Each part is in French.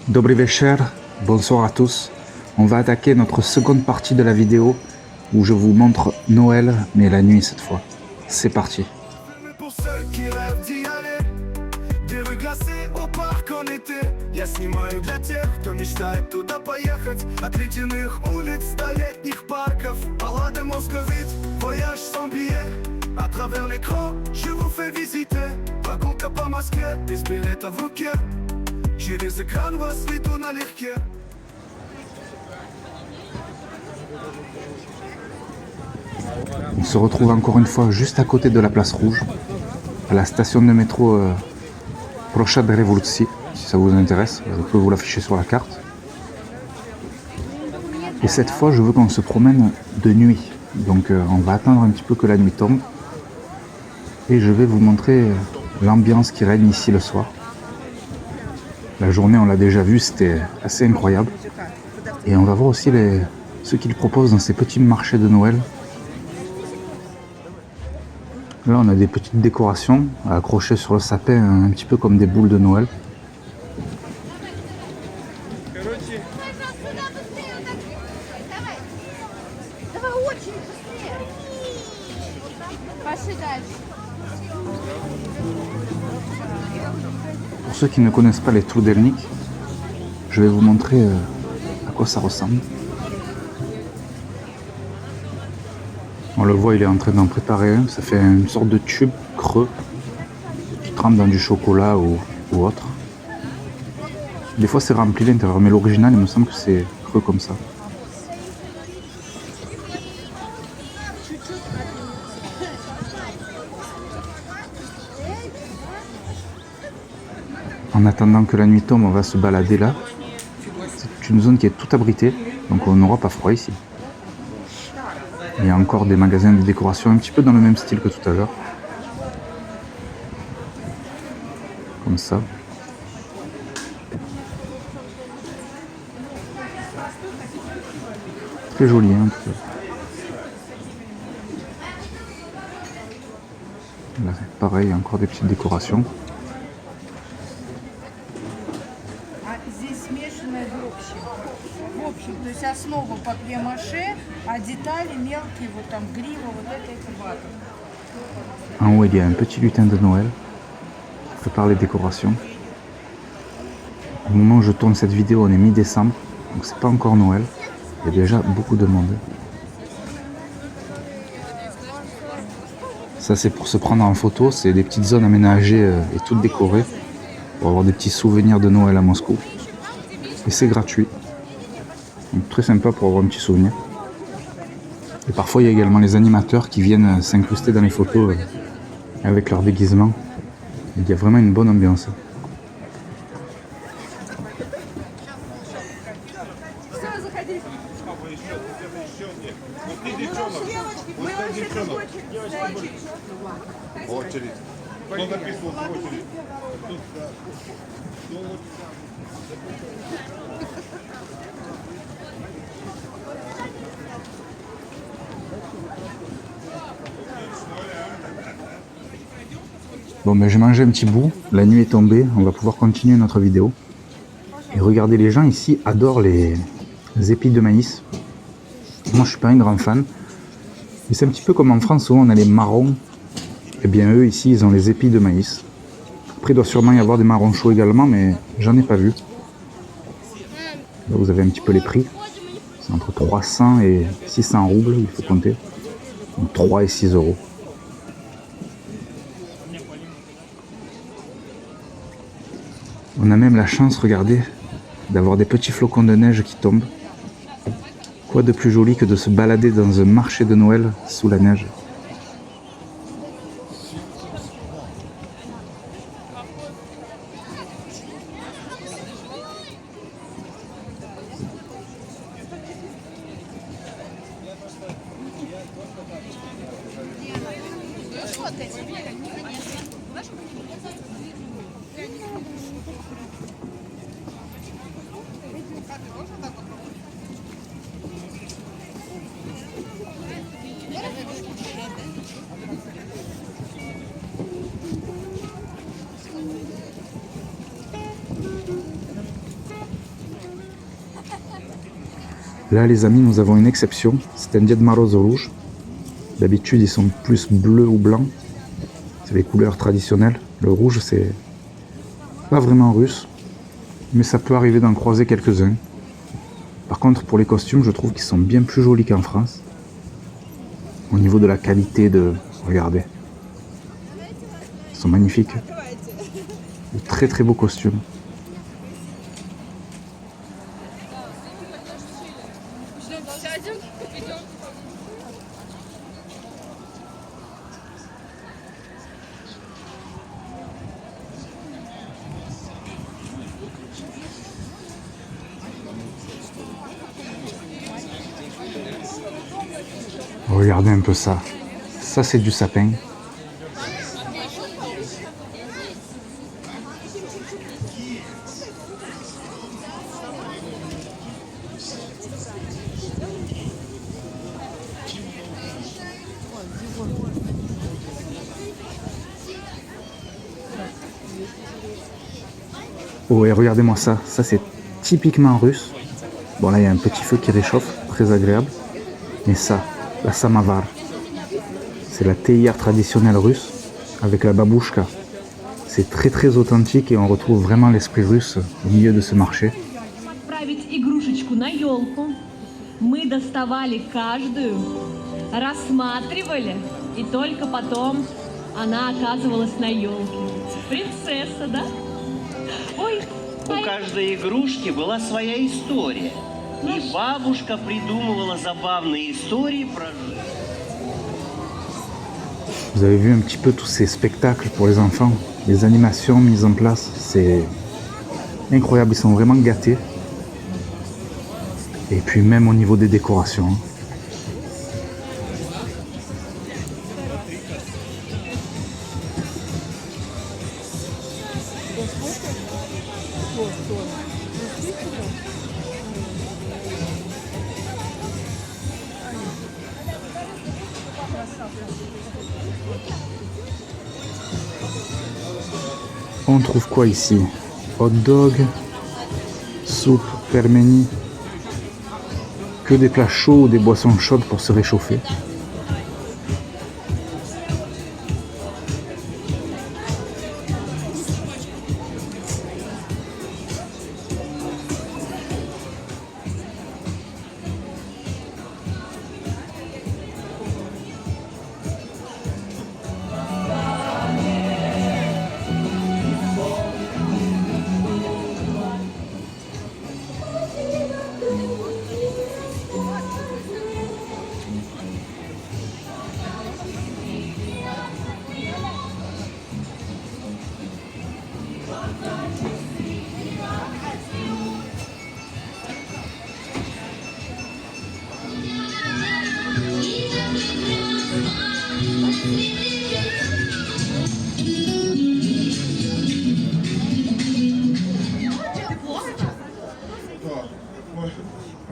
Dobry wieczór, bonsoir à tous. On va attaquer notre seconde partie de la vidéo où je vous montre Noël, mais la nuit cette fois. C'est parti. Pour ceux qui rêvent d'y aller, des rues glacées au парк en été. Я снимаю для тех, кто мечтает туда поехать. От ледяных улиц до летних парков. Баллады московит, voyage sans billet. À travers l'écran, je vous fais visiter. Вагонка по Москве, без билета в руке. Через экран вас веду налегке. On se retrouve encore une fois juste à côté de la place rouge, à la station de métro Plošad Revolucji, si ça vous intéresse, je peux vous l'afficher sur la carte. Et cette fois, je veux qu'on se promène de nuit, donc on va attendre un petit peu que la nuit tombe, et je vais vous montrer l'ambiance qui règne ici le soir. La journée, on l'a déjà vu, c'était assez incroyable, et on va voir aussi ce qu'ils proposent dans ces petits marchés de Noël. Là, on a des petites décorations accrochées sur le sapin, un petit peu comme des boules de Noël. Pour ceux qui ne connaissent pas les trudelnik, je vais vous montrer à quoi ça ressemble. On le voit, il est en train d'en préparer un. Ça fait une sorte de tube creux qui trempe dans du chocolat ou autre. Des fois c'est rempli l'intérieur, mais l'original il me semble que c'est creux comme ça. En attendant que la nuit tombe, on va se balader là. C'est une zone qui est tout abritée, donc on n'aura pas froid ici. Il y a encore des magasins de décoration un petit peu dans le même style que tout à l'heure. Comme ça. Très joli, hein, en tout cas. Là, pareil, il y a encore des petites décorations. То есть основа папье-маше, а детали мелкие, вот там грива, вот это вата. En haut, il y a un petit lutin de Noël qui prépare les décorations. Au moment où je tourne cette vidéo, on est mi-décembre, donc c'est pas encore Noël. Il y a déjà beaucoup de monde. Ça, c'est pour se prendre en photo. C'est des petites zones aménagées et toutes décorées pour avoir des petits souvenirs de Noël à Moscou. Et c'est gratuit. Donc, très sympa pour avoir un petit souvenir. Et parfois, il y a également les animateurs qui viennent s'incruster dans les photos avec leur déguisement. Il y a vraiment une bonne ambiance. Bon, ben j'ai mangé un petit bout, la nuit est tombée, on va pouvoir continuer notre vidéo. Et regardez, les gens ici adorent les épis de maïs. Moi je suis pas un grand fan. Mais c'est un petit peu comme en France où on a les marrons. Et bien eux ici ils ont les épis de maïs. Après il doit sûrement y avoir des marrons chauds également, mais j'en ai pas vu. Là vous avez un petit peu les prix. C'est entre 300 et 600 roubles, il faut compter. Donc 3 et 6 euros. On a même la chance, regardez, d'avoir des petits flocons de neige qui tombent. Quoi de plus joli que de se balader dans un marché de Noël sous la neige. Là, les amis, nous avons une exception. C'est un Dia de Muertos rouge. D'habitude, ils sont plus bleus ou blancs. C'est les couleurs traditionnelles. Le rouge, c'est pas vraiment russe, mais ça peut arriver d'en croiser quelques-uns. Par contre, pour les costumes, je trouve qu'ils sont bien plus jolis qu'en France. Au niveau de la qualité de... Regardez. Ils sont magnifiques. De très très beaux costumes. Regardez un peu ça. Ça, c'est du sapin. Oh, et regardez-moi ça. Ça, c'est typiquement russe. Bon, là, il y a un petit feu qui réchauffe. Très agréable. Mais ça, la samovar. C'est la théière traditionnelle russe avec la babouchka. C'est très très authentique et on retrouve vraiment l'esprit russe au milieu de ce marché. Отправить игрушечку на елку. Мы доставали каждую, рассматривали, и только потом она оказывалась на елке. Принцесса, да? Ой, У каждой игрушки была своя история. И бабушка придумывала забавные истории про жизнь. Vous avez vu un petit peu tous ces spectacles pour les enfants, les animations mises en place, c'est incroyable, ils sont vraiment gâtés. Et puis même au niveau des décorations. On trouve quoi ici? Hot dog, soupe, pelmeni, que des plats chauds ou des boissons chaudes pour se réchauffer.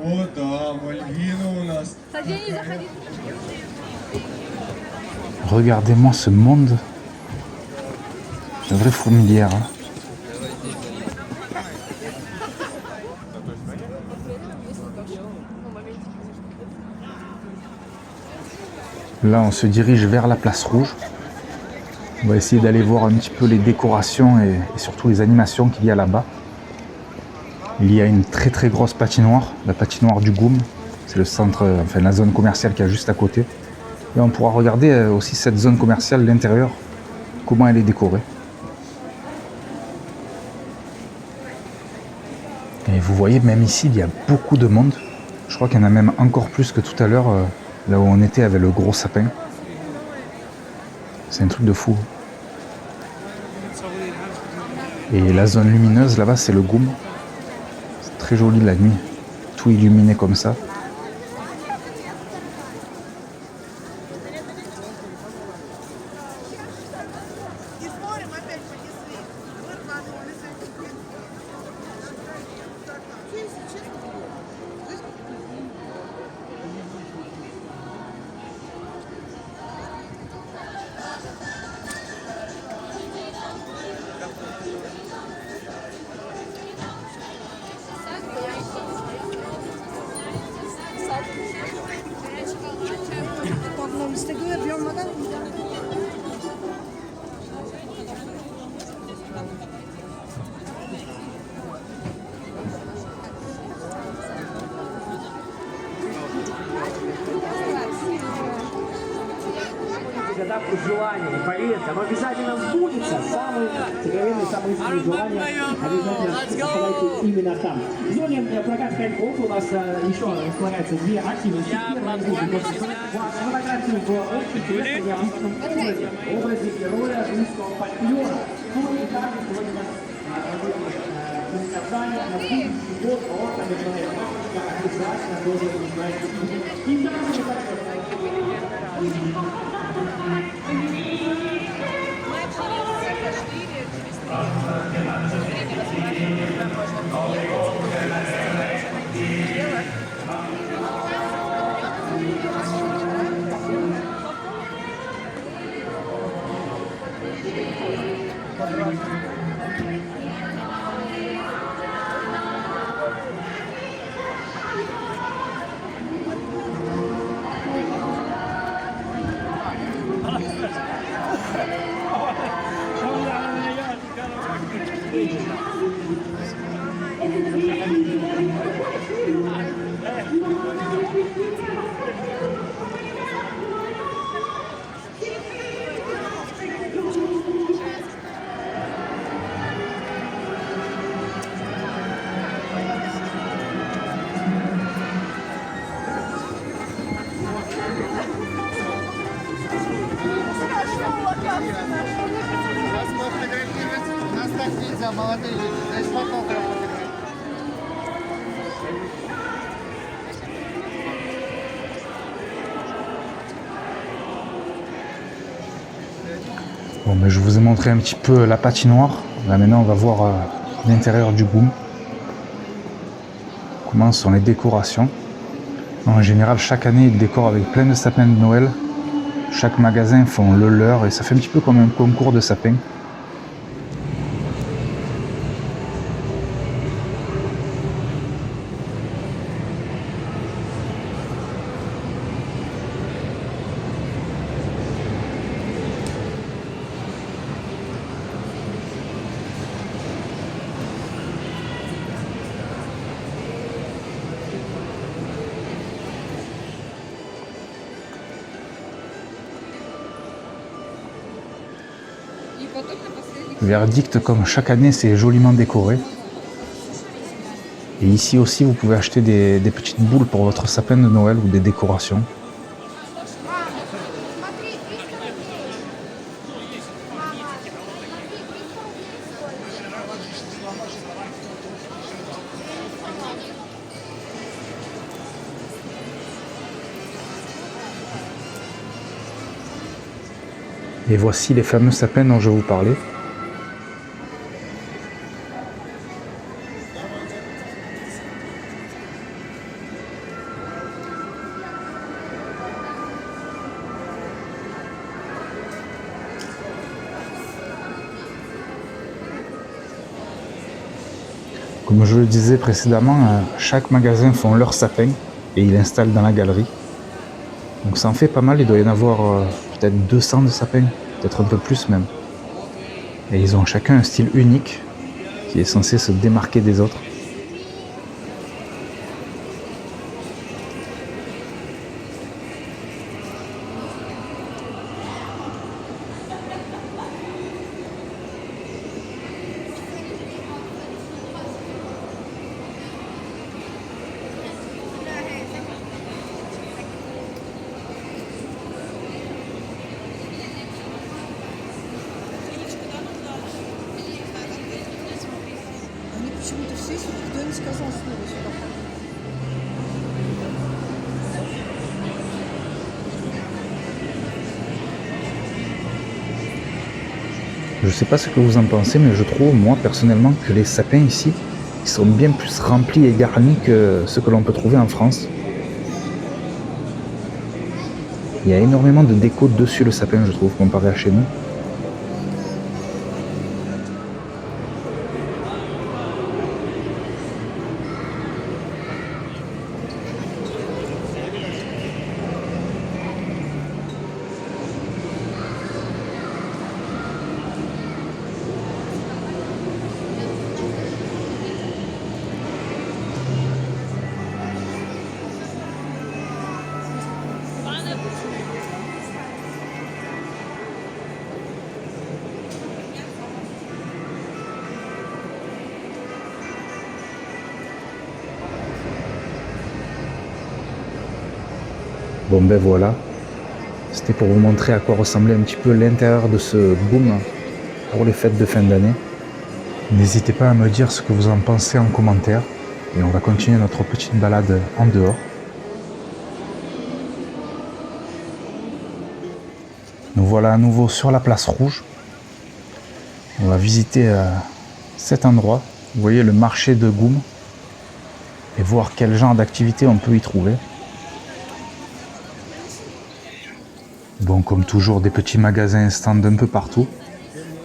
О, да, Мальвина у нас. Regardez-moi ce monde. C'est une vraie fourmilière. Hein. Là, on se dirige vers la place rouge. On va essayer d'aller voir un petit peu les décorations et surtout les animations qu'il y a là-bas. Il y a une très très grosse patinoire, la patinoire du Goum. C'est le centre, enfin la zone commerciale qui est juste à côté. Et on pourra regarder aussi cette zone commerciale, l'intérieur, comment elle est décorée. Et vous voyez, même ici, il y a beaucoup de monde. Je crois qu'il y en a même encore plus que tout à l'heure, là où on était avec le gros sapin. C'est un truc de fou. Et la zone lumineuse, là-bas, c'est le Goum. C'est très joli la nuit, tout illuminé comme ça. İstediği yapmadan загадавку желания. Поверьте, оно обязательно сбудется. Самые сокровенные, самые искренние желания обязательно оставайтесь именно там. В зоне проката коньков у нас еще располагаются две активности. Первая из них – вашу фотографию в очень интересном необычном образе героя русского фольклора. Ну и также сегодня у нас предсказание на будущий год, вот там обязательно должен узнать. И дальше Нас так нельзя, молодые люди. Здесь фотограф. Bon, mais je vous ai montré un petit peu la patinoire. Là maintenant on va voir l'intérieur du boom. Comment sont les décorations. En général chaque année ils décorent avec plein de sapins de Noël. Chaque magasin font le leur et ça fait un petit peu comme un concours de sapins. Verdict, comme chaque année, c'est joliment décoré. Et ici aussi, vous pouvez acheter des petites boules pour votre sapin de Noël ou des décorations. Et voici les fameux sapins dont je vous parlais. Comme je le disais précédemment, chaque magasin font leur sapin et ils l'installent dans la galerie. Donc ça en fait pas mal, il doit y en avoir peut-être 200 de sapins, peut-être un peu plus même. Et ils ont chacun un style unique qui est censé se démarquer des autres. почему-то все, никто не сказал слово сюда. Je sais pas ce que vous en pensez, mais je trouve, moi, personnellement, que les sapins ici, ils sont bien plus remplis et garnis que ceux que l'on peut trouver en France. Il y a énormément de déco dessus le sapin, je trouve, comparé à chez nous. Bon ben voilà, c'était pour vous montrer à quoi ressemblait un petit peu l'intérieur de ce boom pour les fêtes de fin d'année. N'hésitez pas à me dire ce que vous en pensez en commentaire et on va continuer notre petite balade en dehors. Nous voilà à nouveau sur la place rouge. On va visiter cet endroit. Vous voyez le marché de Goum et voir quel genre d'activité on peut y trouver. Bon, comme toujours, des petits magasins stands un peu partout.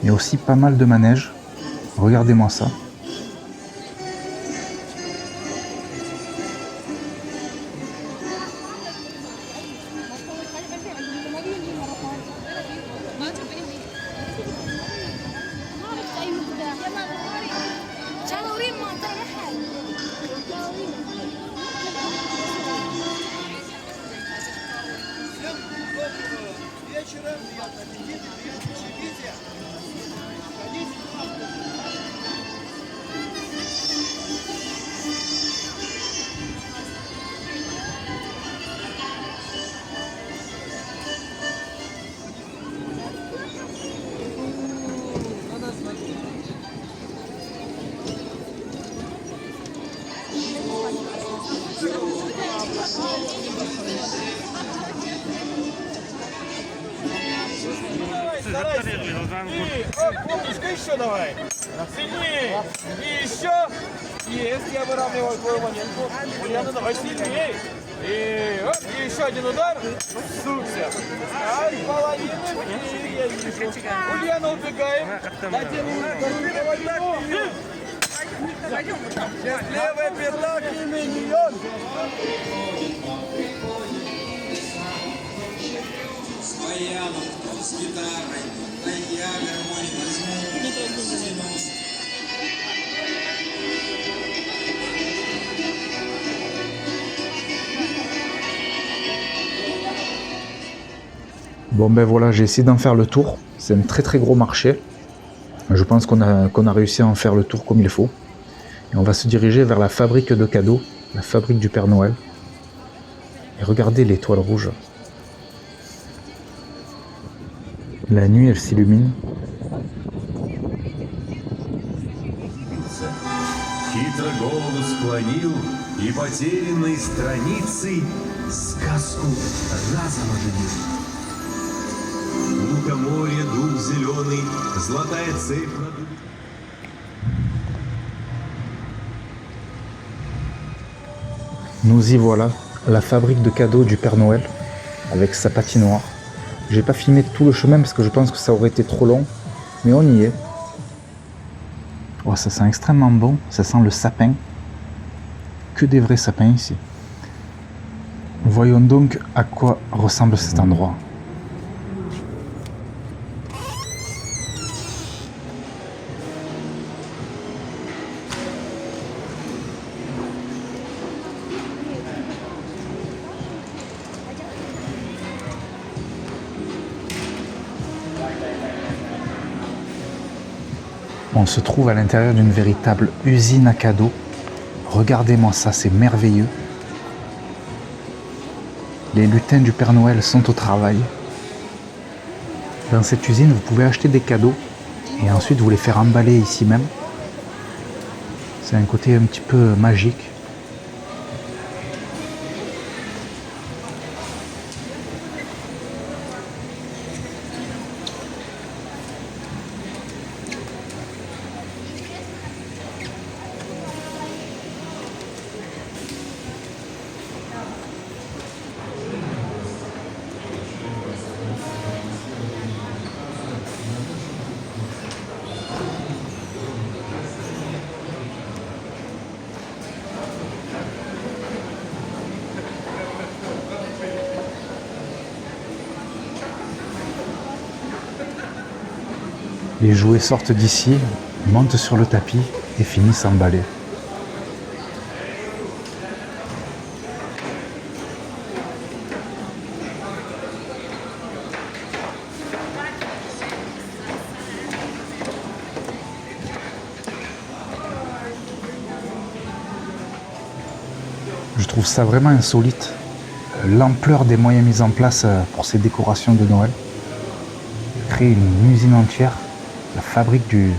Et aussi pas mal de manèges. Regardez-moi ça. Опушка еще давай. Сильнее. И еще. Есть, я выравниваю твою монетку. Ульяна, давай сильнее. И оп, и еще один удар. Супер. А, половина. И я вижу. Ульяна, убегаем. Наделаем. Сейчас левая пятак и миньон. С гитарой, а я гармонию возьму. Bon ben voilà, j'ai essayé d'en faire le tour. C'est un très très gros marché. Je pense qu'on a réussi à en faire le tour comme il faut. Et on va se diriger vers la fabrique de cadeaux, la fabrique du Père Noël. Et regardez l'étoile rouge. La nuit, elle s'illumine. Хитро голову склонил и потерянной страницей сказку разом оживил. Лукоморье, дуб зеленый, золотая цепь над... Nous y voilà, la fabrique de cadeaux du Père Noël, avec sa patinoire. J'ai pas filmé tout le chemin parce que je pense que ça aurait été trop long, mais on y est. Oh, ça sent extrêmement bon, ça sent le sapin. Que des vrais sapins ici. Voyons donc à quoi ressemble cet endroit. On se trouve à l'intérieur d'une véritable usine à cadeaux. Regardez-moi ça, c'est merveilleux. Les lutins du Père Noël sont au travail. Dans cette usine, vous pouvez acheter des cadeaux et ensuite vous les faire emballer ici même. C'est un côté un petit peu magique. Les jouets sortent d'ici, montent sur le tapis et finissent emballés. Je trouve ça vraiment insolite. l'ampleur des moyens mis en place pour ces décorations de Noël. Créer une usine entière, la fabrique du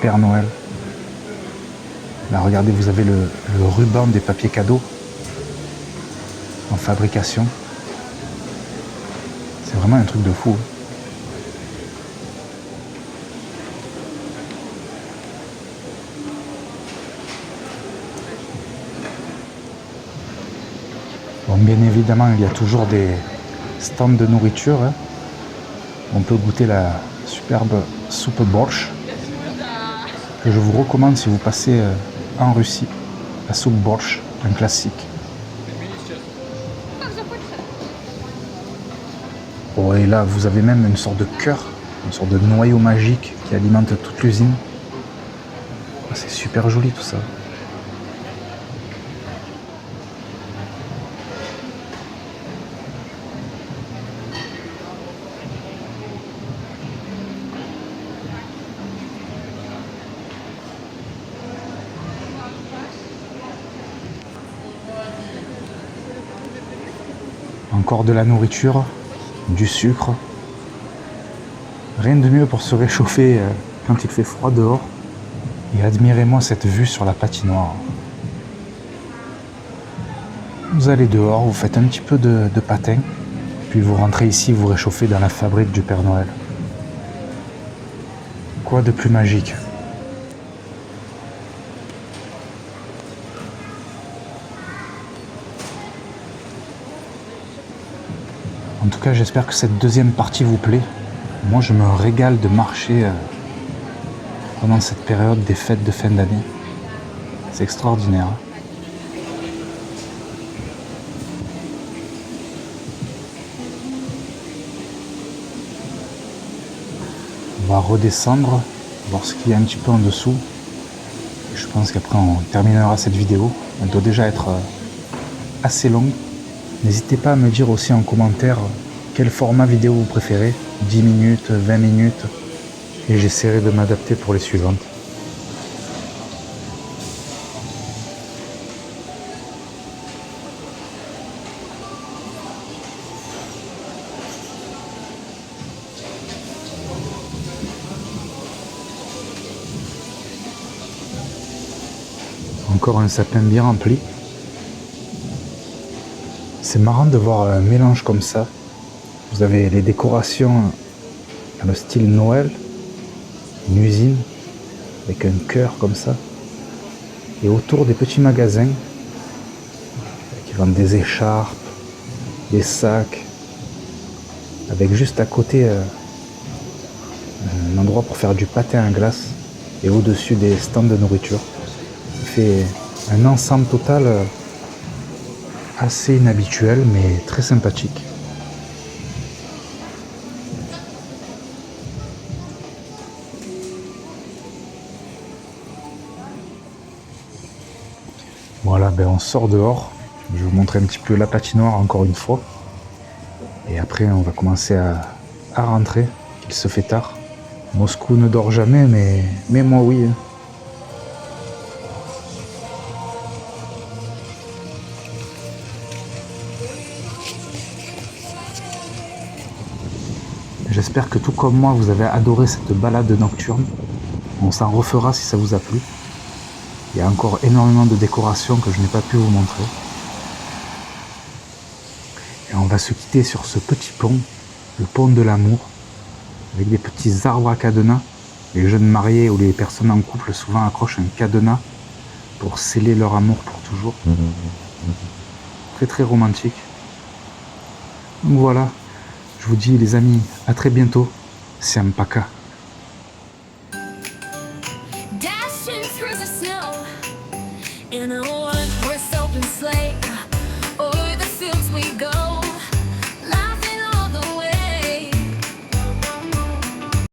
Père Noël. Là, regardez, vous avez le ruban des papiers cadeaux en fabrication. C'est vraiment un truc de fou. Bon, bien évidemment, il y a toujours des stands de nourriture. Hein. On peut goûter la superbe soupe borsch que je vous recommande si vous passez en Russie. La soupe borsch, un classique. Oh, et là, vous avez même une sorte de cœur, une sorte de noyau magique qui alimente toute l'usine. C'est super joli tout ça. Encore de la nourriture, du sucre. Rien de mieux pour se réchauffer quand il fait froid dehors. Et admirez-moi cette vue sur la patinoire. Vous allez dehors, vous faites un petit peu de patin, puis vous rentrez ici, vous réchauffez dans la fabrique du Père Noël. Quoi de plus magique ? En tout cas, j'espère que cette deuxième partie vous plaît. Moi, je me régale de marcher pendant cette période des fêtes de fin d'année. C'est extraordinaire. On va redescendre, voir ce qu'il y a un petit peu en dessous. Je pense qu'après, on terminera cette vidéo. Elle doit déjà être assez longue. N'hésitez pas à me dire aussi en commentaire quel format vidéo vous préférez, 10 minutes, 20 minutes, et j'essaierai de m'adapter pour les suivantes. Encore un sapin bien rempli. C'est marrant de voir un mélange comme ça. Vous avez les décorations dans le style Noël, une usine avec un cœur comme ça, et autour des petits magasins qui vendent des écharpes, des sacs, avec juste à côté un endroit pour faire du patin à glace et au-dessus des stands de nourriture. Ça fait un ensemble total assez inhabituel mais très sympathique. Voilà, on sort dehors. Je vais vous montrer un petit peu la patinoire encore une fois. Et après, on va commencer à rentrer. Il se fait tard. Moscou ne dort jamais, mais moi oui. J'espère que tout comme moi, vous avez adoré cette balade nocturne. On s'en refera si ça vous a plu. Il y a encore énormément de décorations que je n'ai pas pu vous montrer. Et on va se quitter sur ce petit pont, le pont de l'amour, avec des petits arbres à cadenas. Les jeunes mariés ou les personnes en couple souvent accrochent un cadenas pour sceller leur amour pour toujours. Très très romantique. Donc voilà, je vous dis les amis, à très bientôt. Siam Paka. Dashing through the snow in a